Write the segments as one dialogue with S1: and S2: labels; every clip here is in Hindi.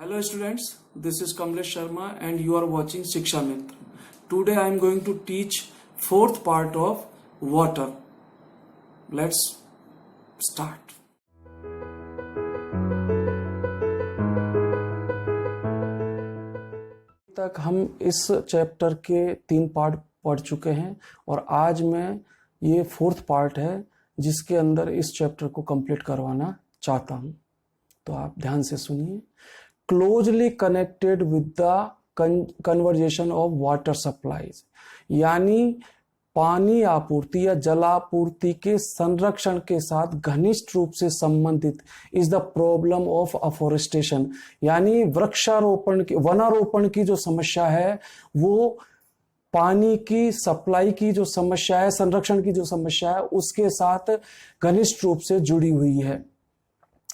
S1: Hello students, this is Kamlesh Sharma and you are watching Shiksha Mitra. Today I am going to teach fourth part of water. Let's start. तक हम इस चैप्टर के 3 पार्ट पढ़ चुके हैं और आज मैं ये फोर्थ पार्ट है जिसके अंदर इस चैप्टर को कंप्लीट करवाना चाहता हूँ। तो आप ध्यान से सुनिए। Closely connected with the conversation of water supplies, यानी पानी आपूर्ति या जलापूर्ति के संरक्षण के साथ घनिष्ठ रूप से संबंधित is the problem of afforestation, यानी वृक्षारोपण की वनारोपण की जो समस्या है वो पानी की सप्लाई की जो समस्या है, संरक्षण की जो समस्या है उसके साथ घनिष्ठ रूप से जुड़ी हुई है।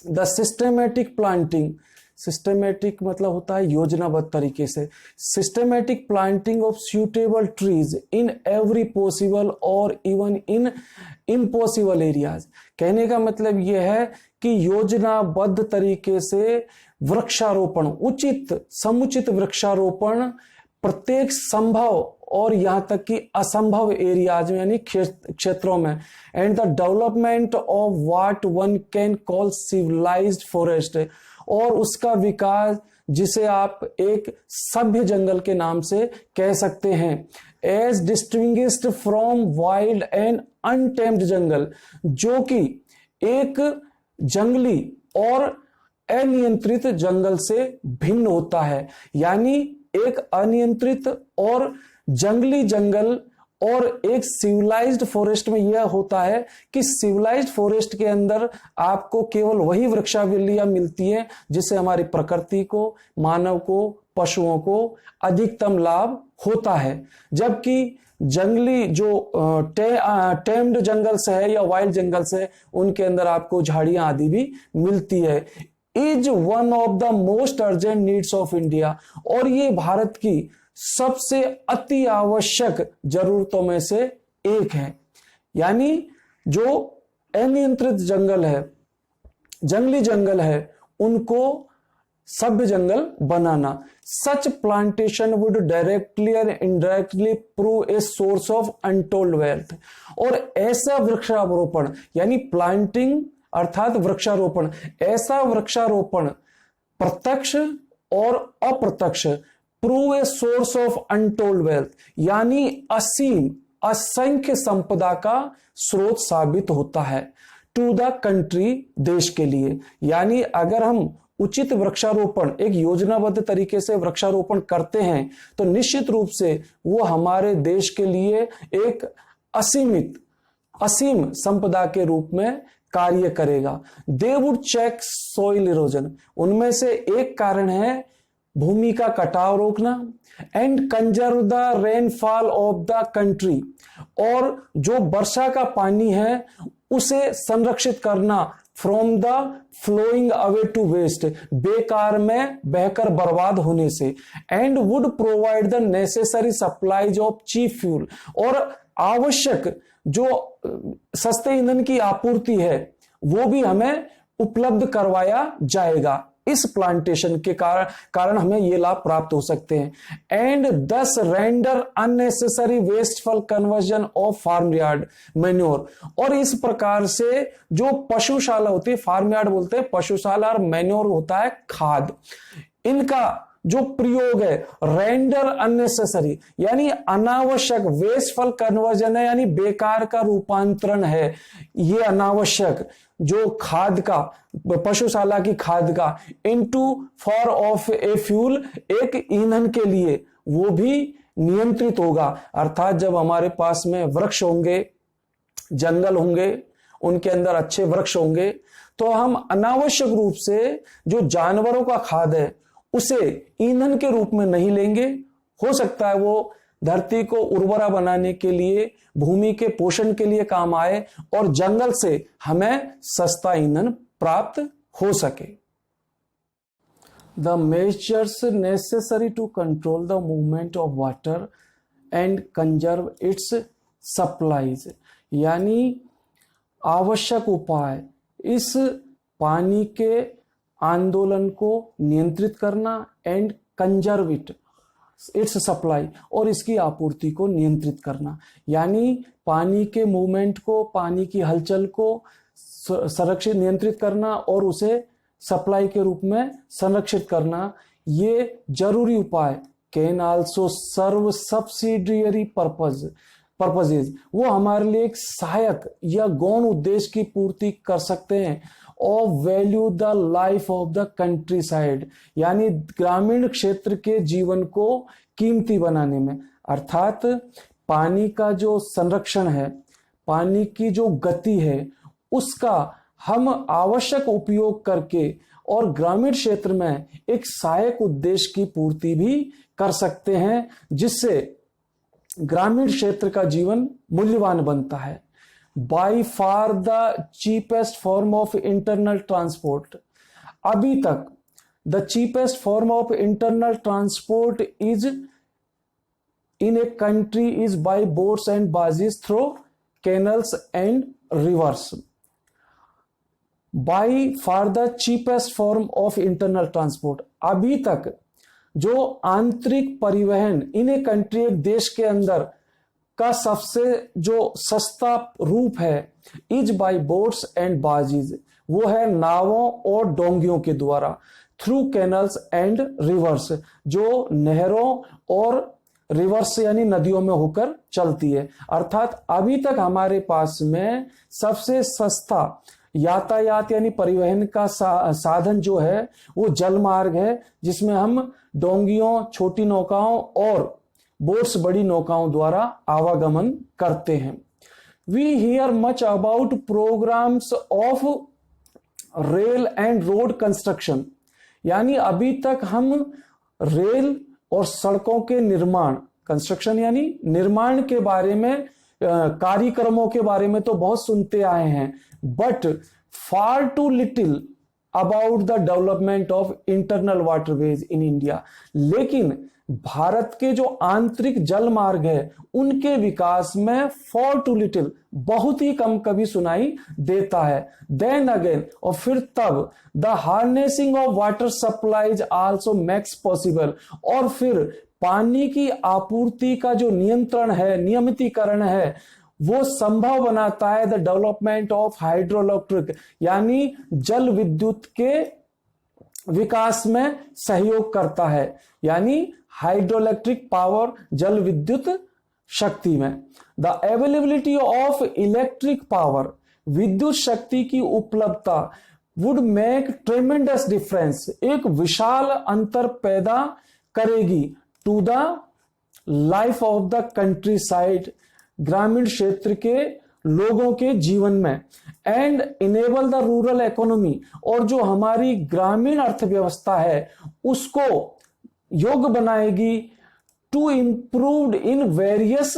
S1: द सिस्टेमेटिक प्लांटिंग, सिस्टेमेटिक मतलब होता है योजनाबद्ध तरीके से, systematic planting of suitable trees in every possible और इवन इन इम्पॉसिबल एरियाज। कहने का मतलब यह है कि योजनाबद्ध तरीके से वृक्षारोपण, उचित समुचित वृक्षारोपण प्रत्येक संभव और यहां तक कि असंभव एरियाज में यानी क्षेत्रों में, and the development of what one can call civilized forest, और उसका विकास जिसे आप एक सभ्य जंगल के नाम से कह सकते हैं, as distinguished from wild and untamed jungle, जो कि एक जंगली और अनियंत्रित जंगल से भिन्न होता है। यानी एक अनियंत्रित और जंगली जंगल और एक सिविलाइज्ड फॉरेस्ट में यह होता है कि सिविलाइज्ड फॉरेस्ट के अंदर आपको केवल वही वृक्षावलियां मिलती है जिससे हमारी प्रकृति को, मानव को, पशुओं को अधिकतम लाभ होता है, जबकि जंगली जो टेम्ड जंगल से है या वाइल्ड जंगल से उनके अंदर आपको झाड़ियां आदि भी मिलती है। Is one of the most urgent needs of India, और ये भारत की सबसे अति आवश्यक जरूरतों में से एक है। यानी जो अनियंत्रित जंगल है, जंगली जंगल है, उनको सभ्य जंगल बनाना। Such plantation would directly and indirectly prove a source of untold wealth, और ऐसा वृक्षारोपण यानी प्लांटिंग अर्थात वृक्षारोपण, ऐसा वृक्षारोपण प्रत्यक्ष और अप्रत्यक्ष prove a source of untold wealth, यानी असीम असंख्य संपदा का स्रोत साबित होता है टू द कंट्री, देश के लिए। यानी अगर हम उचित वृक्षारोपण एक योजनाबद्ध तरीके से वृक्षारोपण करते हैं तो निश्चित रूप से वो हमारे देश के लिए एक असीम संपदा के रूप में कार्य करेगा। They would check soil erosion, उनमें से एक कारण है भूमि का कटाव रोकना, and conserve the rainfall of the country, और जो वर्षा का पानी है उसे संरक्षित करना from the flowing away to waste, बेकार में बहकर बर्बाद होने से, and would provide the necessary supplies of cheap fuel, और आवश्यक जो सस्ते ईंधन की आपूर्ति है वो भी हमें उपलब्ध करवाया जाएगा। इस प्लांटेशन के कारण हमें ये लाभ प्राप्त हो सकते हैं। And thus render unnecessary wasteful conversion of farm yard manure, और इस प्रकार से जो पशुशाला होती है, फार्म यार्ड बोलते हैं पशुशाला, और मैन्योर होता है खाद, इनका जो प्रयोग है रेंडर अननेसेसरी यानी अनावश्यक, वेस्टफुल कन्वर्जन है यानी बेकार का रूपांतरण है, ये अनावश्यक जो खाद का, पशुशाला की खाद का, into for of a fuel, एक ईंधन के लिए, वो भी नियंत्रित होगा। अर्थात जब हमारे पास में वृक्ष होंगे, जंगल होंगे, उनके अंदर अच्छे वृक्ष होंगे, तो हम अनावश्यक रूप से जो जानवरों का खाद है उसे ईंधन के रूप में नहीं लेंगे। हो सकता है वो धरती को उर्वरा बनाने के लिए, भूमि के पोषण के लिए काम आए और जंगल से हमें सस्ता ईंधन प्राप्त हो सके। The measures necessary to control the movement of water and conserve its supplies, यानी आवश्यक उपाय इस पानी के आंदोलन को नियंत्रित करना एंड कंजर्व इट्स सप्लाई, और इसकी आपूर्ति को नियंत्रित करना, यानी पानी के मूवमेंट को, पानी की हलचल को संरक्षित नियंत्रित करना और उसे सप्लाई के रूप में संरक्षित करना। ये जरूरी उपाय can also serve subsidiary purposes, वो हमारे लिए एक सहायक या गौण उद्देश्य की पूर्ति कर सकते हैं। और value the life of the country side, यानी ग्रामीण क्षेत्र के जीवन को कीमती बनाने में। अर्थात पानी का जो संरक्षण है, पानी की जो गति है, उसका हम आवश्यक उपयोग करके और ग्रामीण क्षेत्र में एक सहायक उद्देश्य की पूर्ति भी कर सकते हैं, जिससे ग्रामीण क्षेत्र का जीवन मूल्यवान बनता है। By far the cheapest form of internal transport, अभी तक the cheapest form of internal transport is in a country is by boats and barges through canals and rivers. By far the cheapest form of internal transport, अभी तक जो आंतरिक परिवहन इन ए कंट्री, एक देश के अंदर का सबसे जो सस्ता रूप है, इज बाई बोट्स एंड बाजीज, वो है नावों और डोंगियों के द्वारा, थ्रू कैनल्स एंड रिवर्स, जो नहरों और रिवर्स यानी नदियों में होकर चलती है। अर्थात अभी तक हमारे पास में सबसे सस्ता यातायात यानी परिवहन का साधन जो है वो जल मार्ग है, जिसमें हम डोंगियों, छोटी नौकाओं और बोट्स, बड़ी नौकाओं द्वारा आवागमन करते हैं। We hear much about programmes of rail and road construction, यानी अभी तक हम रेल और सड़कों के निर्माण, कंस्ट्रक्शन यानी निर्माण के बारे में, कार्यक्रमों के बारे में तो बहुत सुनते आए हैं, but far too little about the development of internal waterways in India. लेकिन भारत के जो आंतरिक जल मार्ग है उनके विकास में फॉर टू लिटिल, बहुत ही कम कभी सुनाई देता है। देन अगेन, और फिर तब, the harnessing of water supplies also makes possible, और फिर पानी की आपूर्ति का जो नियंत्रण है, नियमितीकरण है, वो संभव बनाता है द डेवलपमेंट ऑफ हाइड्रोइलेक्ट्रिक, यानी जल विद्युत के विकास में सहयोग करता है, यानी हाइड्रोइलेक्ट्रिक पावर, जल विद्युत शक्ति में। The availability of electric power, विद्युत शक्ति की उपलब्धता, वुड मेक ट्रेमेंडस डिफरेंस, एक विशाल अंतर पैदा करेगी to the life of the countryside, ग्रामीण क्षेत्र के लोगों के जीवन में, and enable the rural economy, और जो हमारी ग्रामीण अर्थव्यवस्था है उसको योग्य बनाएगी to improved in various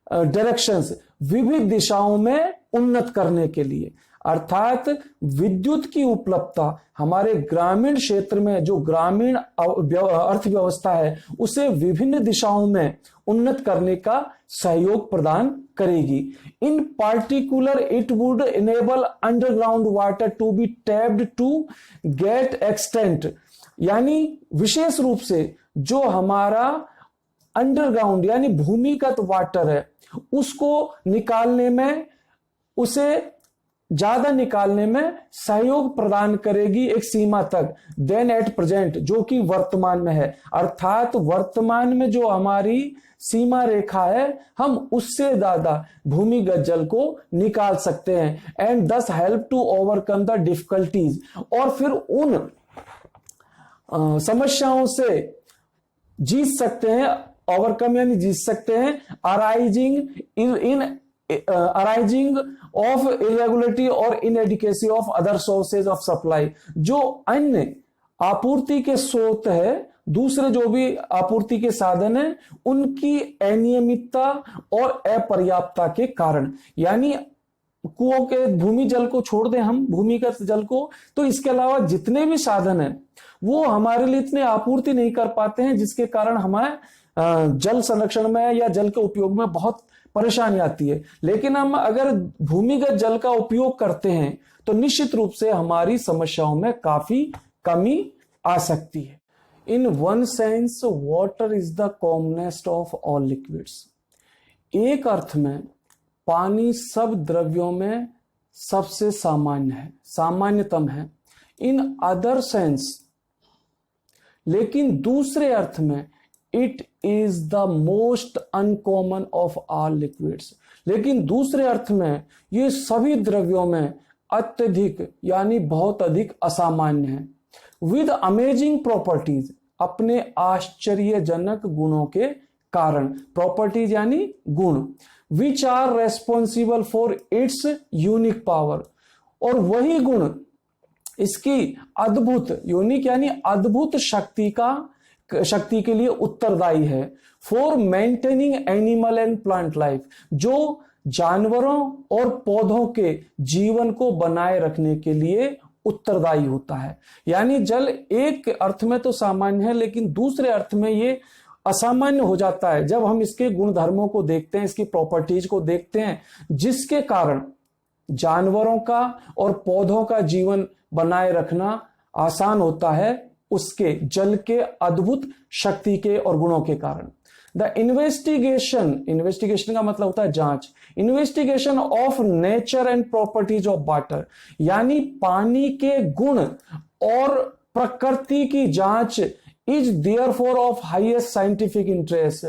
S1: directions, विविध दिशाओं में उन्नत करने के लिए। अर्थात विद्युत की उपलब्धता हमारे ग्रामीण क्षेत्र में, जो ग्रामीण अर्थव्यवस्था है, उसे विभिन्न दिशाओं में उन्नत करने का सहयोग प्रदान करेगी। In particular it would enable underground water to be tapped to great extent, यानी विशेष रूप से जो हमारा अंडरग्राउंड यानी भूमिगत वाटर है उसको निकालने में, उसे ज्यादा निकालने में सहयोग प्रदान करेगी एक सीमा तक, देन एट प्रेजेंट, जो कि वर्तमान में है। अर्थात वर्तमान में जो हमारी सीमा रेखा है, हम उससे ज्यादा भूमिगत जल को निकाल सकते हैं, and thus help to overcome the difficulties, और फिर उन समस्याओं से जीत सकते हैं, ओवरकम यानी जीत सकते हैं, अराइजिंग ऑफ इरेगुलरिटी और inadequacy of other sources of supply, जो अन्य आपूर्ति के स्रोत है, दूसरे जो भी आपूर्ति के साधन है, उनकी अनियमितता और अपर्याप्तता के कारण। यानी कुओं के भूमि जल को छोड़ दें हम, भूमिगत जल को, तो इसके अलावा जितने भी साधन है वो हमारे लिए इतने आपूर्ति नहीं कर पाते हैं, जिसके कारण हमारे जल संरक्षण में या जल के उपयोग में बहुत परेशानी आती है। लेकिन हम अगर भूमिगत जल का उपयोग करते हैं तो निश्चित रूप से हमारी समस्याओं में काफी कमी आ सकती है। In one sense water is the commonest of all liquids. एक अर्थ में पानी सब द्रव्यों में सबसे सामान्य है, सामान्यतम है। इन अदर सेंस, लेकिन दूसरे अर्थ में it is the most uncommon of all liquids. लेकिन दूसरे अर्थ में ये सभी द्रव्यों में अत्यधिक यानी बहुत अधिक असामान्य है। विद अमेजिंग प्रॉपर्टीज, अपने आश्चर्यजनक गुणों के कारण, प्रॉपर्टीज यानी गुण, which are responsible for its unique power, और वही गुण इसकी अद्भुत, यूनिक यानी अद्भुत शक्ति के लिए उत्तरदायी है। For maintaining animal and plant life, जो जानवरों और पौधों के जीवन को बनाए रखने के लिए उत्तरदायी होता है। यानी जल एक अर्थ में तो सामान्य है, लेकिन दूसरे अर्थ में ये असामान्य हो जाता है जब हम इसके गुणधर्मों को देखते हैं, इसकी प्रॉपर्टीज को देखते हैं, जिसके कारण जानवरों का और पौधों का जीवन बनाए रखना आसान होता है, उसके जल के अद्भुत शक्ति के और गुणों के कारण। द इन्वेस्टिगेशन का मतलब होता है जांच, investigation of nature and properties of water, यानी पानी के गुण और प्रकृति की जांच is therefore of highest scientific interest,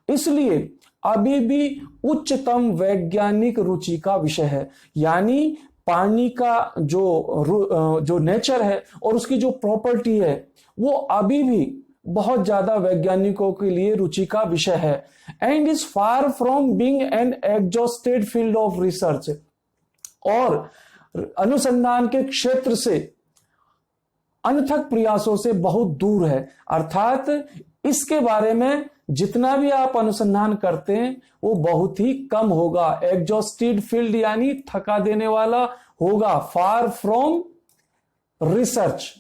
S1: इसलिए अभी भी उच्चतम वैज्ञानिक रुचि का विषय है। यानी पानी का जो नेचर है और उसकी जो प्रॉपर्टी है वो अभी भी बहुत ज्यादा वैज्ञानिकों के लिए रुचि का विषय है। And is far from being an exhausted field of research, और अनुसंधान के क्षेत्र से अनथक प्रयासों से बहुत दूर है। अर्थात इसके बारे में जितना भी आप अनुसंधान करते हैं वो बहुत ही कम होगा। एग्जॉस्टेड फील्ड यानी थका देने वाला होगा। फार फ्रॉम रिसर्च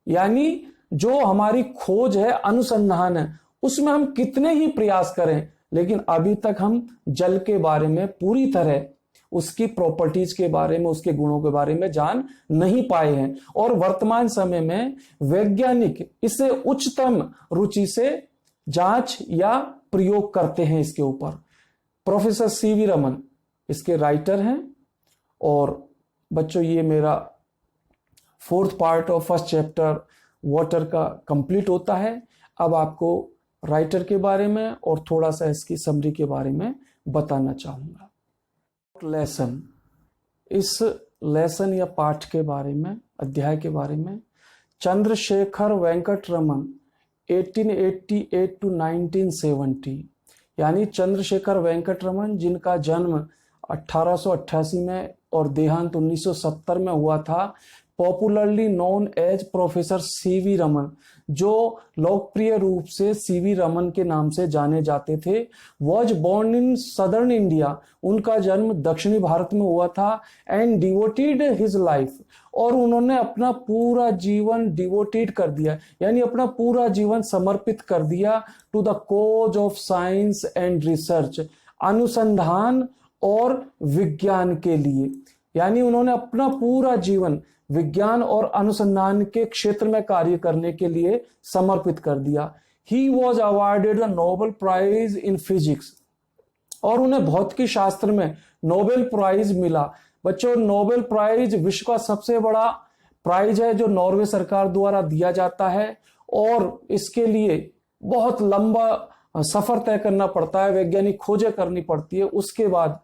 S1: यानी जो हमारी खोज है, अनुसंधान है, उसमें हम कितने ही प्रयास करें, लेकिन अभी तक हम जल के बारे में पूरी तरह, उसकी प्रॉपर्टीज के बारे में, उसके गुणों के बारे में जान नहीं पाए हैं। और वर्तमान समय में वैज्ञानिक इसे उच्चतम रुचि से जांच या प्रयोग करते हैं इसके ऊपर। प्रोफेसर सीवी रमन इसके राइटर हैं। और बच्चों, ये मेरा 4th part of 1st chapter water का कंप्लीट होता है। अब आपको राइटर के बारे में और थोड़ा सा इसकी समरी के बारे में बताना चाहूंगा। लेसन, इस लेसन या पाठ के बारे में, अध्याय के बारे में, चंद्रशेखर वेंकट रमन 1888 to 1970, यानी चंद्रशेखर वेंकट रमन जिनका जन्म 1888 में और देहांत 1970 में हुआ था, popularly known as professor CV Raman, जो लोकप्रिय रूप से सीवी रमन के नाम से जाने जाते थे, was born in southern India, उनका जन्म दक्षिणी भारत में हुआ था, एंड डिवोटेड हिज लाइफ, और उन्होंने अपना पूरा जीवन डिवोटेड कर दिया, यानी अपना पूरा जीवन समर्पित कर दिया to the cause of science and research, अनुसंधान और विज्ञान के लिए। यानी उन्होंने अपना पूरा जीवन विज्ञान और अनुसंधान के क्षेत्र में कार्य करने के लिए समर्पित कर दिया। He was awarded the Nobel prize in physics, और उन्हें भौतिकी शास्त्र में नोबेल प्राइज मिला। बच्चों, नोबेल प्राइज विश्व का सबसे बड़ा प्राइज है जो नॉर्वे सरकार द्वारा दिया जाता है, और इसके लिए बहुत लंबा सफर तय करना पड़ता है, वैज्ञानिक खोजें करनी पड़ती है, उसके बाद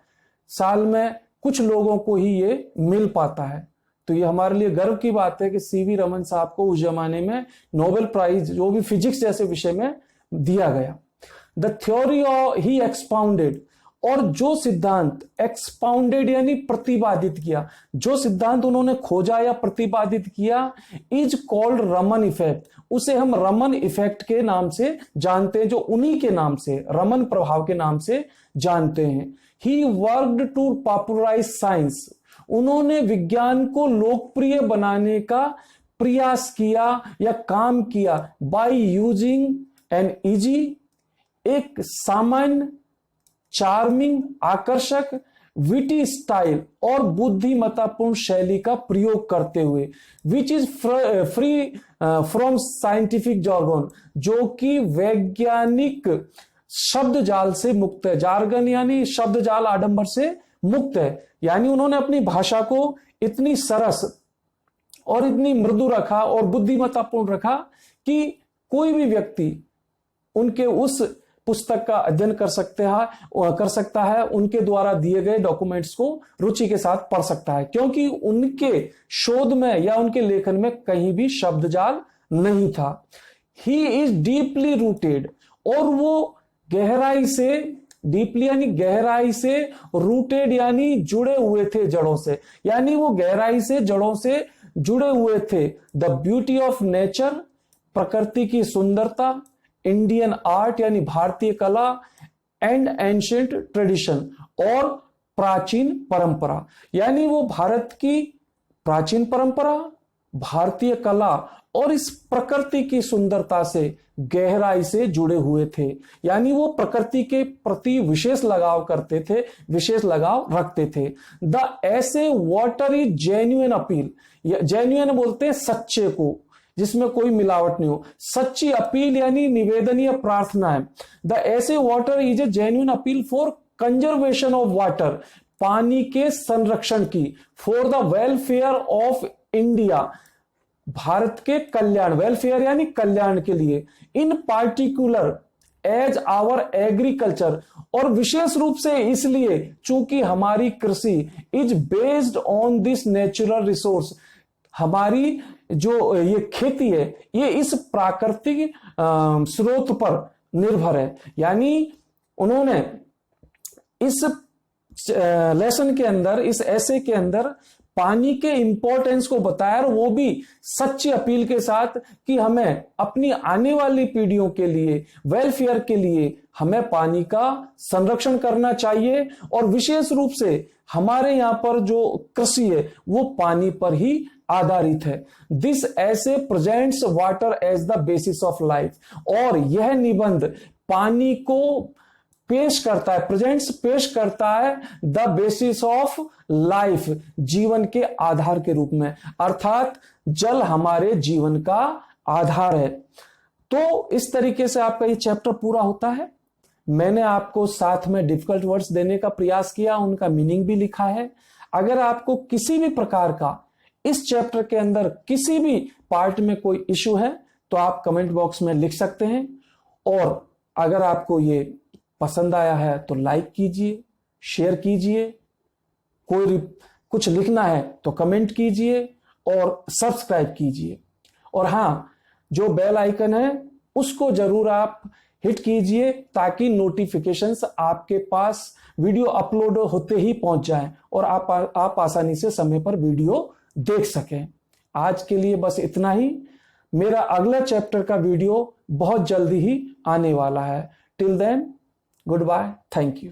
S1: साल में कुछ लोगों को ही ये मिल पाता है। तो ये हमारे लिए गर्व की बात है कि सीवी रमन साहब को उस जमाने में नोबेल प्राइज जो भी फिजिक्स जैसे विषय में दिया गया। द थ्योरी ही एक्सपाउंडेड, और जो सिद्धांत एक्सपाउंडेड यानी प्रतिपादित किया, जो सिद्धांत उन्होंने खोजा या प्रतिपादित किया, इज कॉल्ड रमन इफेक्ट, उसे हम रमन इफेक्ट के नाम से जानते हैं, जो उन्हीं के नाम से, रमन प्रभाव के नाम से जानते हैं। He worked to popularise science, उन्होंने विज्ञान को लोकप्रिय बनाने का प्रयास किया या काम किया, बाय यूजिंग एन इजी, एक सामान्य, चार्मिंग, आकर्षक, विटी स्टाइल और बुद्धिमत्तापूर्ण शैली का प्रयोग करते हुए, which is free from scientific jargon, जो कि वैज्ञानिक शब्द जाल से मुक्त है। जार्गन यानी शब्द जाल, आडंबर से मुक्त है। यानी उन्होंने अपनी भाषा को इतनी सरस और इतनी मृदु रखा और बुद्धिमत्तापूर्ण रखा कि कोई भी व्यक्ति उनके उस पुस्तक का अध्ययन कर सकता है, उनके द्वारा दिए गए डॉक्यूमेंट्स को रुचि के साथ पढ़ सकता है, क्योंकि उनके शोध में या उनके लेखन में कहीं भी शब्द जाल नहीं था। ही इज डीपली रूटेड, और वो गहराई से, डीपली यानी गहराई से, रूटेड यानी जुड़े हुए थे जड़ों से, यानी वो गहराई से जड़ों से जुड़े हुए थे। द ब्यूटी ऑफ नेचर, प्रकृति की सुंदरता, इंडियन आर्ट यानी भारतीय कला, एंड एंशिएंट ट्रेडिशन, और प्राचीन परंपरा, यानी वो भारत की प्राचीन परंपरा, भारतीय कला और इस प्रकृति की सुंदरता से गहराई से जुड़े हुए थे। यानी वो प्रकृति के प्रति विशेष लगाव करते थे, विशेष लगाव रखते थे। The essay water is genuine appeal, genuine बोलते हैं सच्चे को, जिसमें कोई मिलावट नहीं हो। सच्ची अपील यानी निवेदनीय प्रार्थना है। The essay water is a genuine appeal for conservation of water, पानी के संरक्षण की, for the welfare of India, भारत के कल्याण, वेलफेयर यानी कल्याण के लिए, in particular as our agriculture, और विशेष रूप से इसलिए चूंकि हमारी कृषि is based on this natural resource, हमारी जो ये खेती है ये इस प्राकृतिक स्रोत पर निर्भर है। यानी उन्होंने इस लेसन के अंदर, इस ऐसे के अंदर पानी के इंपॉर्टेंस को बताया, और वो भी सच्ची अपील के साथ कि हमें अपनी आने वाली पीढ़ियों के लिए, वेलफेयर के लिए हमें पानी का संरक्षण करना चाहिए, और विशेष रूप से हमारे यहां पर जो कृषि है वो पानी पर ही आधारित है। This essay presents water as the basis of life, और यह निबंध पानी को पेश करता है, प्रेजेंट्स पेश करता है द बेसिस ऑफ लाइफ, जीवन के आधार के रूप में, अर्थात जल हमारे जीवन का आधार है। तो इस तरीके से आपका ये चैप्टर पूरा होता है। मैंने आपको साथ में डिफिकल्ट वर्ड्स देने का प्रयास किया, उनका मीनिंग भी लिखा है। अगर आपको किसी भी प्रकार का इस चैप्टर के अंदर किसी भी पार्ट में कोई इश्यू है तो आप कमेंट बॉक्स में लिख सकते हैं, और अगर आपको ये पसंद आया है तो लाइक कीजिए, शेयर कीजिए, कोई कुछ लिखना है तो कमेंट कीजिए और सब्सक्राइब कीजिए। और हाँ, जो बेल आइकन है उसको जरूर आप हिट कीजिए ताकि नोटिफिकेशंस आपके पास वीडियो अपलोड होते ही पहुंच जाएं और आप आसानी से समय पर वीडियो देख सकें। आज के लिए बस इतना ही। मेरा अगला चैप्टर का वीडियो बहुत जल्दी ही आने वाला है। Till then, goodbye, thank you.